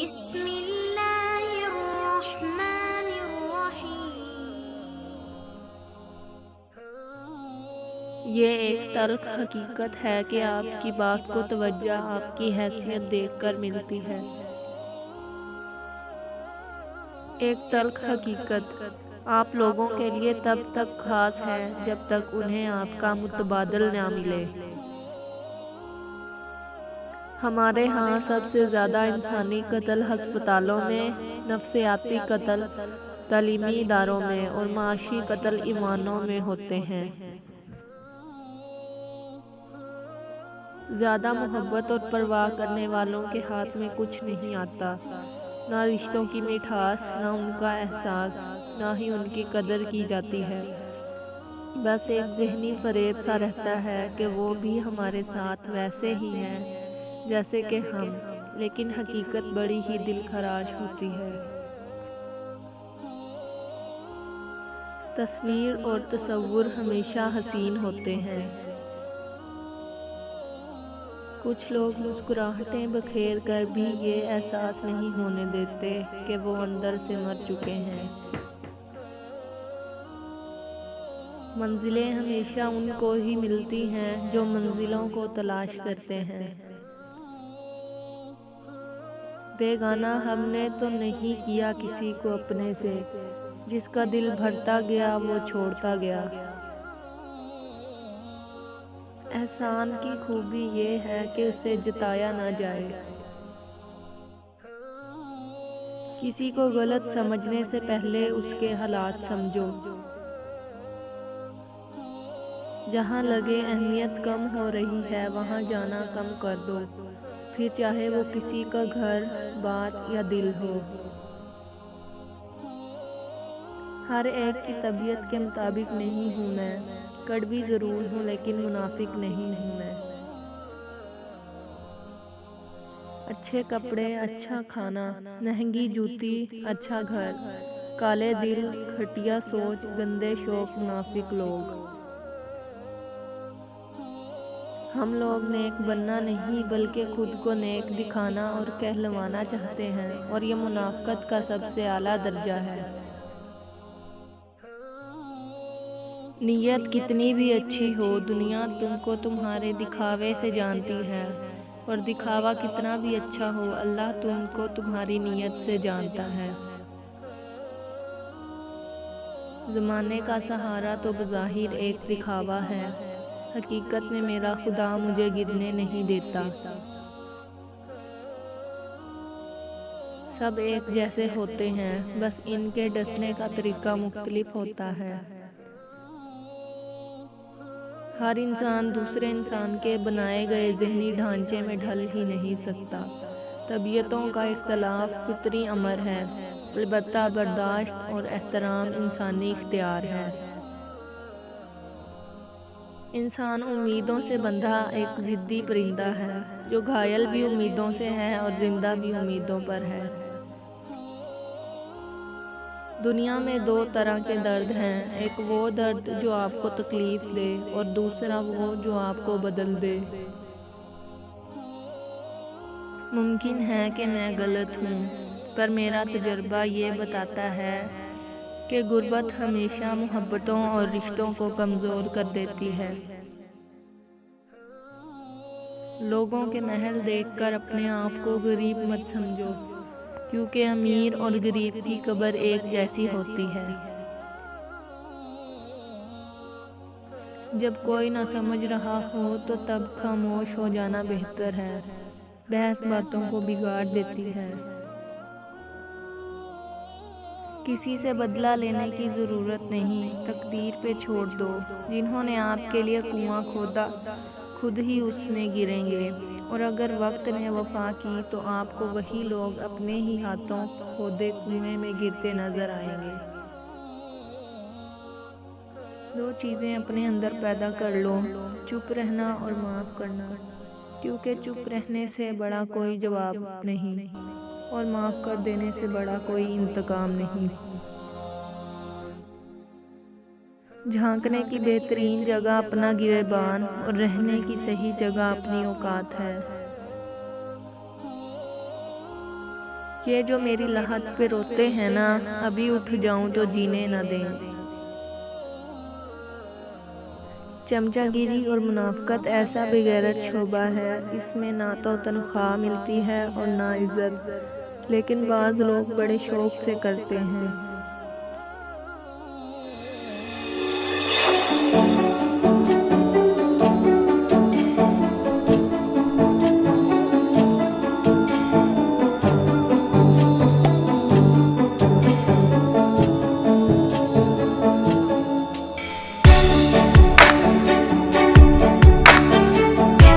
بسم اللہ الرحمن الرحیم۔ یہ ایک تلخ حقیقت ہے کہ آپ کی بات کو توجہ آپ کی حیثیت دیکھ کر ملتی ہے۔ ایک تلخ حقیقت آپ لوگوں کے لیے تب تک خاص ہے جب تک انہیں آپ کا متبادل نہ ملے۔ ہمارے ہاں سب سے زیادہ انسانی قتل ہسپتالوں میں، نفسیاتی قتل تعلیمی اداروں میں اور معاشی قتل ایوانوں میں ہوتے ہیں۔ زیادہ محبت اور پرواہ کرنے والوں کے ہاتھ میں کچھ نہیں آتا، نہ رشتوں کی مٹھاس، نہ ان کا احساس، نہ ہی ان کی قدر کی جاتی ہے۔ بس ایک ذہنی فریب سا رہتا ہے کہ وہ بھی ہمارے ساتھ ویسے ہی ہیں جیسے کہ ہم، لیکن حقیقت بڑی ہی دل خراش ہوتی ہے۔ تصویر اور تصور ہمیشہ حسین ہوتے ہیں۔ کچھ لوگ مسکراہٹیں بکھیر کر بھی یہ احساس نہیں ہونے دیتے کہ وہ اندر سے مر چکے ہیں۔ منزلیں ہمیشہ ان کو ہی ملتی ہیں جو منزلوں کو تلاش کرتے ہیں۔ بیگانہ ہم نے تو نہیں کیا کسی کو اپنے سے، جس کا دل بھرتا گیا وہ چھوڑتا گیا۔ احسان کی خوبی یہ ہے کہ اسے جتایا نہ جائے۔ کسی کو غلط سمجھنے سے پہلے اس کے حالات سمجھو۔ جہاں لگے اہمیت کم ہو رہی ہے وہاں جانا کم کر دو، پھر چاہے وہ کسی کا گھر، بات یا دل ہو۔ ہر ایک کی طبیعت کے مطابق نہیں ہوں میں، کڑوی ضرور ہوں لیکن منافق نہیں ہوں میں۔ اچھے کپڑے، اچھا کھانا، مہنگی جوتی، اچھا گھر، کالے دل، گھٹیا سوچ، گندے شوق، منافق لوگ۔ ہم لوگ نیک بننا نہیں بلکہ خود کو نیک دکھانا اور کہلوانا چاہتے ہیں، اور یہ منافقت کا سب سے اعلیٰ درجہ ہے۔ نیت کتنی بھی اچھی ہو، دنیا تم کو تمہارے دکھاوے سے جانتی ہے، اور دکھاوا کتنا بھی اچھا ہو، اللہ تم کو تمہاری نیت سے جانتا ہے۔ زمانے کا سہارا تو بظاہر ایک دکھاوا ہے، حقیقت میں میرا خدا مجھے گرنے نہیں دیتا۔ سب ایک جیسے ہوتے ہیں، بس ان کے ڈسنے کا طریقہ مختلف ہوتا ہے۔ ہر انسان دوسرے انسان کے بنائے گئے ذہنی ڈھانچے میں ڈھل ہی نہیں سکتا۔ طبیعتوں کا اختلاف فطری امر ہے، البتہ برداشت اور احترام انسانی اختیار ہے۔ انسان امیدوں سے بندھا ایک ضدی پرندہ ہے، جو گھائل بھی امیدوں سے ہے اور زندہ بھی امیدوں پر ہے۔ دنیا میں دو طرح کے درد ہیں، ایک وہ درد جو آپ کو تکلیف دے اور دوسرا وہ جو آپ کو بدل دے۔ ممکن ہے کہ میں غلط ہوں، پر میرا تجربہ یہ بتاتا ہے کہ غربت ہمیشہ محبتوں اور رشتوں کو کمزور کر دیتی ہے۔ لوگوں کے محل دیکھ کر اپنے آپ کو غریب مت سمجھو، کیونکہ امیر اور غریب کی قبر ایک جیسی ہوتی ہے۔ جب کوئی نہ سمجھ رہا ہو تو تب خاموش ہو جانا بہتر ہے، بحث باتوں کو بگاڑ دیتی ہے۔ کسی سے بدلہ لینے کی ضرورت نہیں، تقدیر پہ چھوڑ دو۔ جنہوں نے آپ کے لیے کنواں کھودا خود ہی اس میں گریں گے، اور اگر وقت نے وفا کی تو آپ کو وہی لوگ اپنے ہی ہاتھوں کھودے کنویں میں گرتے نظر آئیں گے۔ دو چیزیں اپنے اندر پیدا کر لو، چپ رہنا اور معاف کرنا، کیونکہ چپ رہنے سے بڑا کوئی جواب نہیں، اور معاف کر دینے سے بڑا کوئی انتقام نہیں۔ جھانکنے کی بہترین جگہ اپنا گریبان اور رہنے کی صحیح جگہ اپنی اوقات ہے۔ یہ جو میری لحد پہ روتے ہیں نا، ابھی اٹھ جاؤں تو جینے نہ دیں۔ چمچہ گیری اور منافقت ایسا بغیرت شعبہ ہے، اس میں نہ تو تنخواہ ملتی ہے اور نہ عزت، لیکن بعض لوگ بڑے شوق سے کرتے ہیں۔